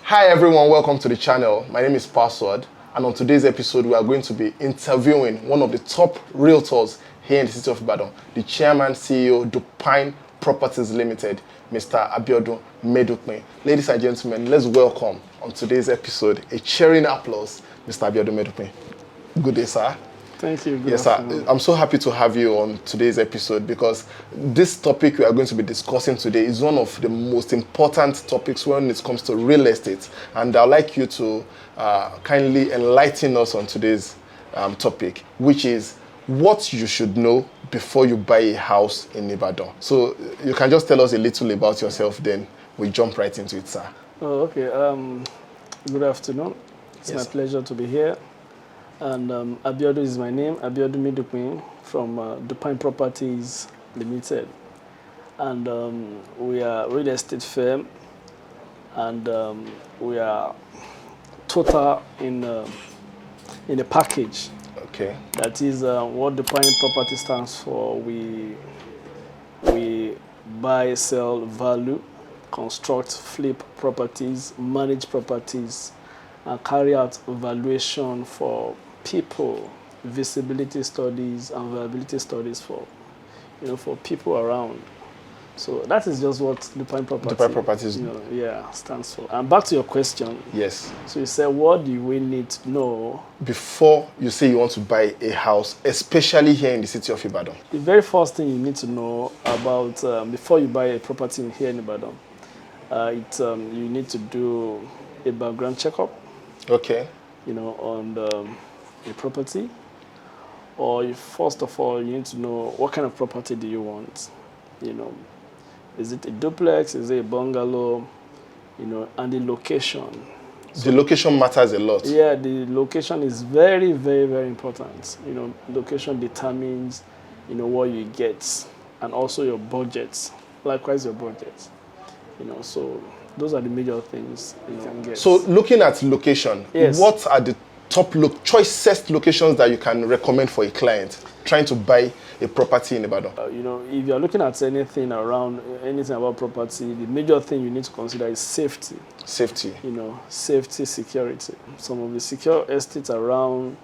Hi everyone, welcome to the channel. My name is Password, and on today's episode we are going to be interviewing one of the top realtors here in the city of Ibadan, the chairman CEO Dupine Properties Limited, Mr. Abiodun Medupin. Ladies and gentlemen, let's welcome on today's episode a cheering applause, Mr. Abiodun Medupin. Good day, sir. Thank you. Yes, sir. I'm so happy to have you on today's episode because this topic we are going to be discussing today is one of the most important topics when it comes to real estate. And I'd like you to kindly enlighten us on today's topic, which is what you should know before you buy a house in Ibadan. So you can just tell us a little about yourself, then we jump right into it, sir. Oh, okay. Good afternoon. It's my pleasure to be here. And Abiodun is my name, Abiodun Medupin from Dupine Properties Limited. And we are a real estate firm, and we are total in a package. Okay. That is what Dupine Property stands for. We buy, sell, value, construct, flip properties, manage properties, and carry out valuation for people, visibility studies and viability studies for people around. So that is just what Dupine Properties stands for. And back to your question. Yes. So you said, what do we need to know before you say you want to buy a house, especially here in the city of Ibadan? The very first thing you need to know about before you buy a property here in Ibadan, you need to do a background checkup. Okay. On the property. Or first of all, you need to know what kind of property do you want. Is it a duplex? Is it a bungalow? And the location. The location matters a lot. Yeah, the location is very, very, very important. Location determines, what you get, and also your budget. Likewise, your budget. So those are the major things you can get. So looking at location, yes. What are the top choicest locations that you can recommend for a client trying to buy a property in Ibadan? If you're looking at anything about property, the major thing you need to consider is safety. Safety. Safety, security. Some of the secure estates around,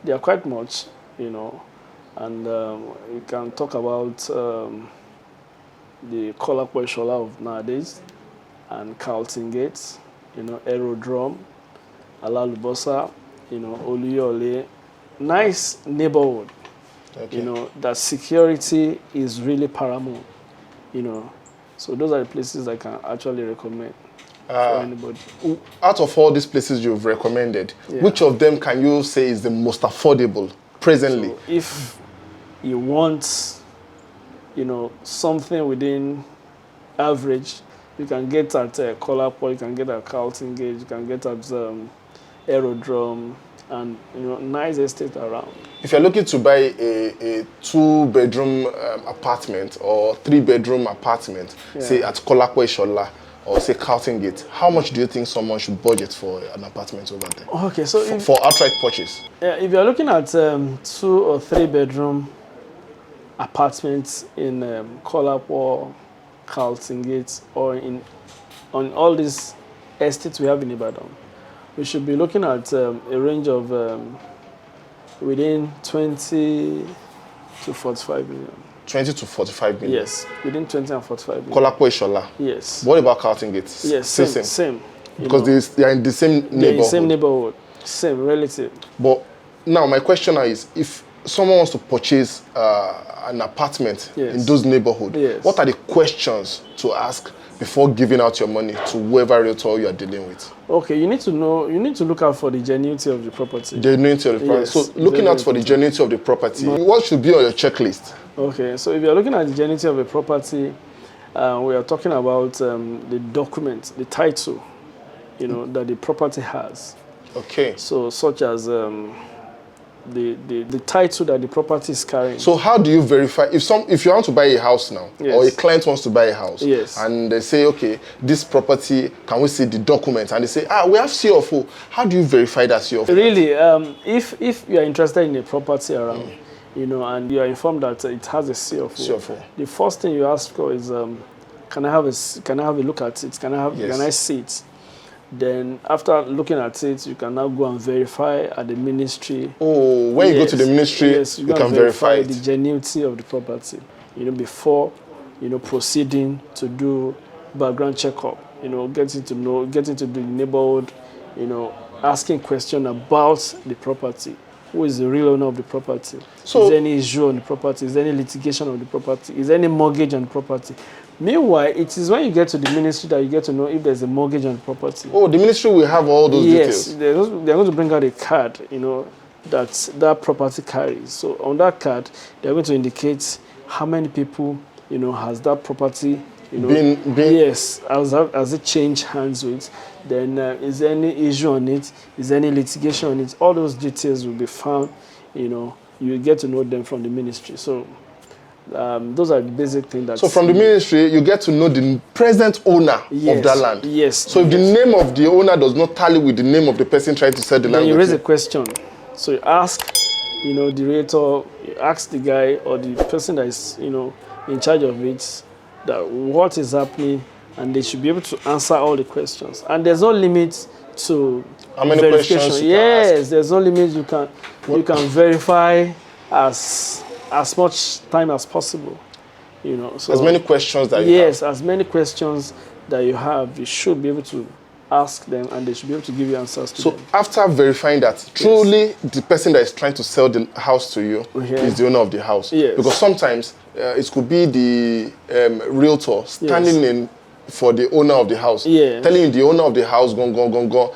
they are quite much, and you can talk about the Kolapo Ishola of nowadays, and Carlton Gates, Aerodrome, Alalubosa, Oluyole. Nice neighborhood. Okay. That security is really paramount. So those are the places I can actually recommend for anybody. Out of all these places you've recommended, which of them can you say is the most affordable presently? So if you want, something within average, you can get at Kolapo, you can get at Carlton Gate, you can get at Aerodrome, and nice estate around. If you're looking to buy a 2-bedroom apartment or 3-bedroom apartment, say at Kolapo Ishola or say Carlton Gate, how much do you think someone should budget for an apartment over there? Okay, so for outright purchase. If you're looking at 2 or 3-bedroom apartments in Kolapo, Carlton Gate, or on all these estates we have in Ibadan, we should be looking at a range of within 20 to 45 million. 20 to 45 million? Yes, within 20 and 45 million. Kolapo Ishola? Yes. What about Carlton Gate? Yes, same. Because they are in the same neighborhood. They're in the same neighborhood, same relative. But now my question is, if someone wants to purchase an apartment in those neighborhoods, what are the questions to ask before giving out your money to whoever realtor you are dealing with? Okay, you need to look out for the genuinity of the property. Genuinity of the property. Yes, so looking out for the genuinity of the property, what should be on your checklist? Okay, so if you're looking at the genuinity of a property, we are talking about the document, the title, that the property has. Okay. So such as the title that the property is carrying. So how do you verify if you want to buy a house now, or a client wants to buy a house, and they say, okay, this property, can we see the document? And they say, we have CFO. How do you verify that CFO? Really, if you are interested in a property around, and you are informed that it has a CFO, the first thing you ask for is, can I have a look at it? Can I see it? Then after looking at it, you can now go and verify at the ministry. Oh, when you go to the ministry, yes, you can verify it. the genuinity of the property, before, proceeding to do background checkup, getting to the neighborhood, asking questions about the property. Who is the real owner of the property? So, is there any issue on the property? Is there any litigation on the property? Is there any mortgage on the property? Meanwhile, it is when you get to the ministry that you get to know if there's a mortgage on the property. Oh, the ministry will have all those details. Yes, they're going to bring out a card, that property carries. So on that card, they're going to indicate how many people, has that property, been yes, has it changed hands with? Then is there any issue on it? Is there any litigation on it? All those details will be found. You get to know them from the ministry. So those are the basic things. So from the ministry, you get to know the present owner of that land. Yes. So if the name of the owner does not tally with the name of the person trying to sell the land, then you raise a question. So you ask, the realtor, you ask the guy or the person that is, in charge of it, that what is happening, and they should be able to answer all the questions. And there's no limit to how many verification. questions you yes, can ask. There's no limit. You can verify as much time as possible. So as many questions that you have. Yes, as many questions that you have, you should be able to ask them, and they should be able to give you answers to them. So after verifying that truly the person that is trying to sell the house to you is the owner of the house, because sometimes it could be the realtor standing in for the owner of the house, telling you the owner of the house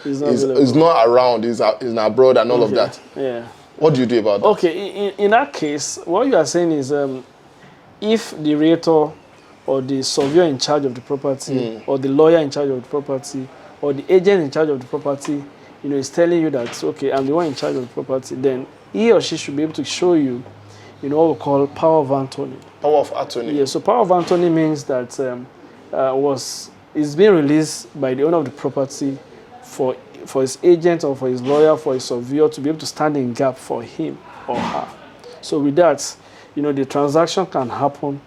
is not around, is abroad and all of that. Yeah. What do you do about that? Okay, in that case, what you are saying is if the realtor or the surveyor in charge of the property or the lawyer in charge of the property or the agent in charge of the property, is telling you that, okay, I'm the one in charge of the property, then he or she should be able to show you, what we call power of attorney. Power of attorney. Yeah, so power of attorney means that is being released by the owner of the property for his agent or for his lawyer, for his surveyor to be able to stand in gap for him or her. So with that, the transaction can happen,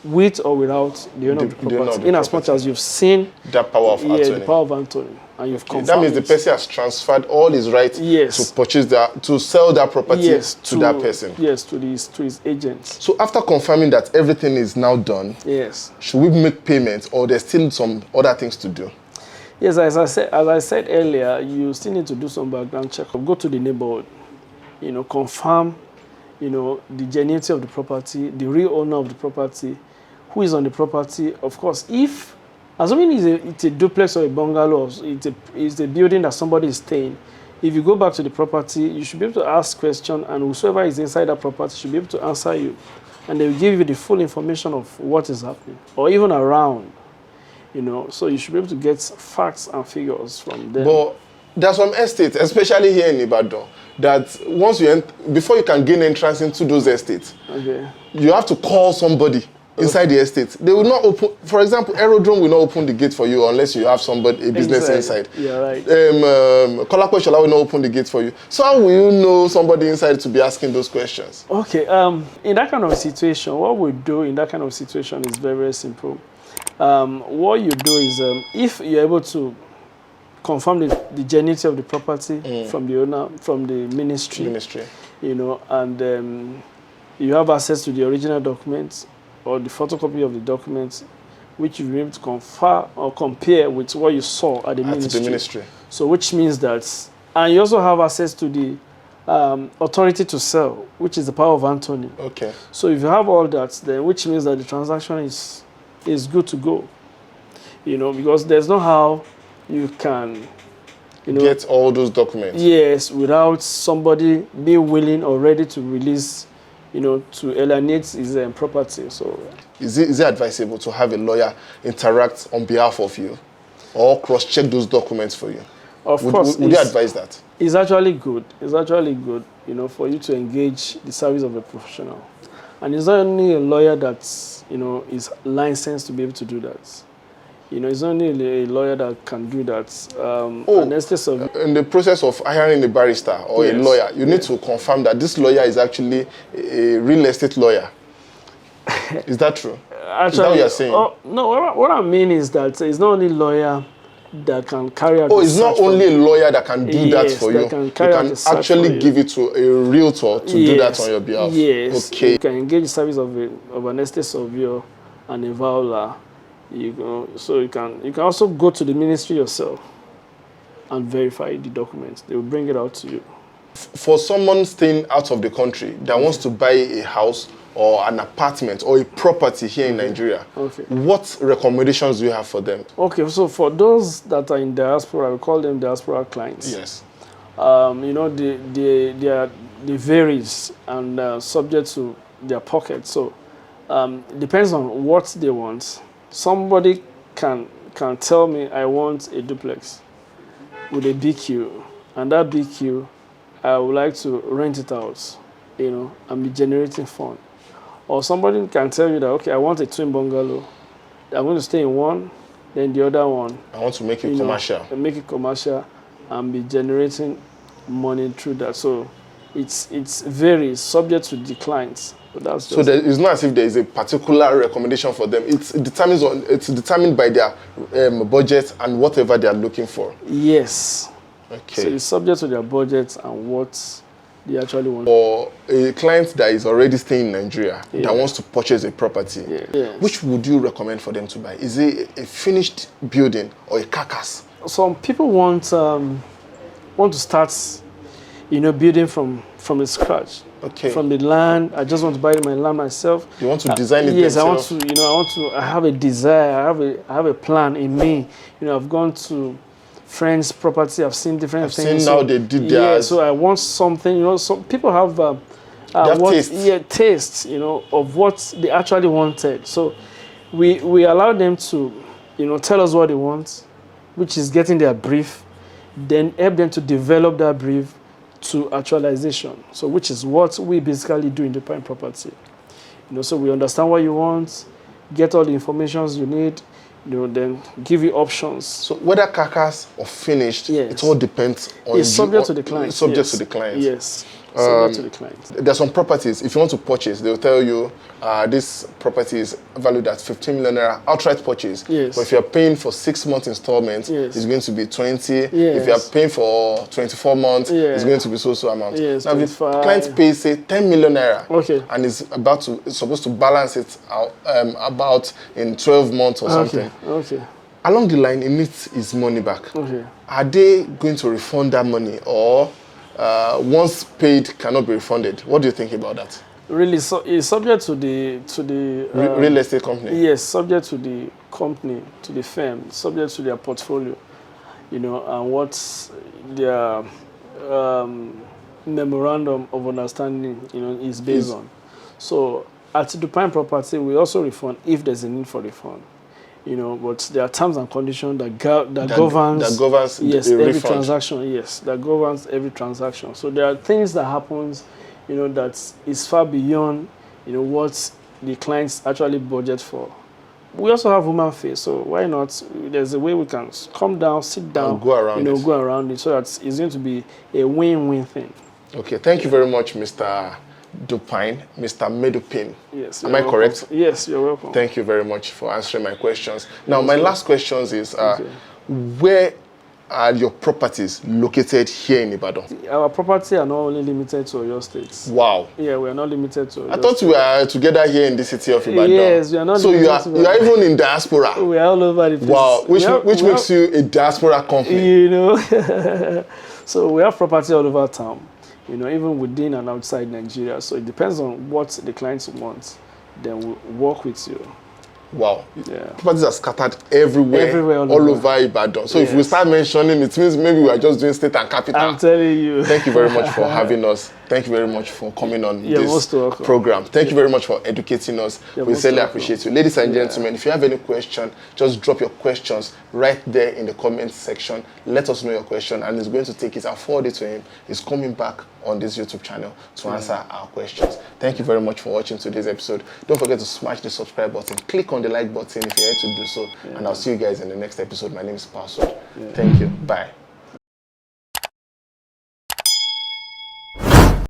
with or without the owner of the property. In as much as you've seen that power of attorney. The power of attorney, and you've confirmed. That means the person has transferred all his rights to purchase to sell that property to that person. Yes, to his agents. So after confirming that everything is now done, should we make payments, or there's still some other things to do? Yes, as I said earlier, you still need to do some background check. Go to the neighborhood, confirm, the genuinity of the property, the real owner of the property, who is on the property. Of course, assuming it's a duplex or a bungalow, it's a building that somebody is staying, if you go back to the property, you should be able to ask questions, and whoever is inside that property should be able to answer you. And they will give you the full information of what is happening, or even around. So you should be able to get facts and figures from them. But there are some estates, especially here in Ibadan, that once before you can gain entrance into those estates, you have to call somebody inside the estate. They will not open. For example, Aerodrome will not open the gate for you unless you have a business inside. Yeah, right. Kolakwe Shola will not open the gate for you. So how will you know somebody inside to be asking those questions? Okay. In that kind of situation, what we do in that kind of situation is very, very simple. What you do is, if you're able to confirm the genuinity of the property from the owner, from the ministry, and you have access to the original documents or the photocopy of the documents, which you'll be able to confer or compare with what you saw at the ministry. So which means that, and you also have access to the authority to sell, which is the power of attorney. Okay. So if you have all that, then which means that the transaction is good to go. Because there's no how you can get all those documents. Yes, without somebody being willing or ready to release, to alienate his property. So is it advisable to have a lawyer interact on behalf of you or cross-check those documents for you? Of course. Would you advise that? It's actually good. It's actually good, for you to engage the service of a professional. And it's not only a lawyer that, is licensed to be able to do that. It's only a lawyer that can do that. In the process of hiring a barrister or a lawyer, you need to confirm that this lawyer is actually a real estate lawyer. Is that true? Actually, is that what you're saying? No, what I mean is that it's not only lawyer that can carry out. Oh, it's not only a lawyer that can do that for you. Can you can actually give it to a realtor to do that on your behalf. Yes. Okay. You can engage the service of an estate surveyor and a valuer. So you can also go to the ministry yourself and verify the documents. They will bring it out to you. For someone staying out of the country that wants to buy a house or an apartment or a property here in Nigeria, what recommendations do you have for them? Okay, so for those that are in diaspora, we call them diaspora clients. Yes. They varies and subject to their pocket. So depends on what they want. Somebody can tell me, I want a duplex with a BQ, and that BQ, I would like to rent it out, and be generating fund. Or somebody can tell you that, okay, I want a twin bungalow. I'm going to stay in one, then the other one. I want to make it commercial. Make it commercial and be generating money through that. So it's very subject to the clients. So it's not as if there is a particular recommendation for them. It's determined by their budget and whatever they are looking for. Yes. Okay. So it's subject to their budget and what they actually want. For a client that is already staying in Nigeria that wants to purchase a property, which would you recommend for them to buy? Is it a finished building or a carcass? Some people want to start, building from the scratch. Okay. From the land, I just want to buy my land myself. You want to design it Yes, themselves? I have a desire. I have a plan in me. I've gone to friends' property. I've seen different things. I've seen how they did theirs. Yeah, so I want something. Some people have taste. Yeah, taste. Of what they actually wanted. So we allow them to, tell us what they want, which is getting their brief. Then help them to develop that brief to actualization. So which is what we basically do in Dupine Property. So we understand what you want, get all the information you need, then give you options. So whether carcass or finished, it all depends on it's subject to the client. Subject to the client. Yes. Subject to the client. There's some properties, if you want to purchase, they'll tell you this property is valued at 15 million naira outright purchase. Yes. But if you're paying for 6 months installments, it's going to be 20. If you're paying for 24 months, it's going to be so amount. Yes, now, if the client pays, say, 10 million naira, and is supposed to balance it out about in 12 months or something. Okay. Along the line, he needs his money back. Okay. Are they going to refund that money, or once paid cannot be refunded? What do you think about that? Really, so it's subject to the real estate company. Yes, subject to the company, to the firm, subject to their portfolio, and what their memorandum of understanding, is based on. So at Dupine Property, we also refund if there's a need for refund. But there are terms and conditions that governs every transaction. Yes, that governs every transaction. So there are things that happens, that is far beyond, what the clients actually budget for. We also have human face, so why not? There's a way we can come down, sit down, and go around it, so that it's going to be a win-win thing. Okay, thank you very much, Mr. Dupine, Mr. Medupin. Yes. Am I correct? Yes, you're welcome. Thank you very much for answering my questions. Now, my last question is, where are your properties located here in Ibadan? Our property are not only limited to Oyo State. Wow. Yeah, we are not limited to Oyo I thought we were together here in the city of Ibadan. Yes, we are not so you are even in diaspora. We are all over the place. Wow, which makes you a diaspora company. So we have property all over town. Even within and outside Nigeria. So it depends on what the clients want. Then we'll work with you. Wow. Yeah. Properties are scattered everywhere all over Ibadan. So if we start mentioning, it means maybe we are just doing state and capital. I'm telling you. Thank you very much for having us. Thank you very much for coming on this program. Thank you very much for educating us. We sincerely appreciate you. Ladies and gentlemen, if you have any question, just drop your questions right there in the comments section. Let us know your question, and he's going to take it and forward it to him. He's coming back on this YouTube channel to answer our questions. Thank you very much for watching today's episode. Don't forget to smash the subscribe button. Click on the like button if you're here to do so. And I'll see you guys in the next episode. My name is Pastor. Thank you. Bye.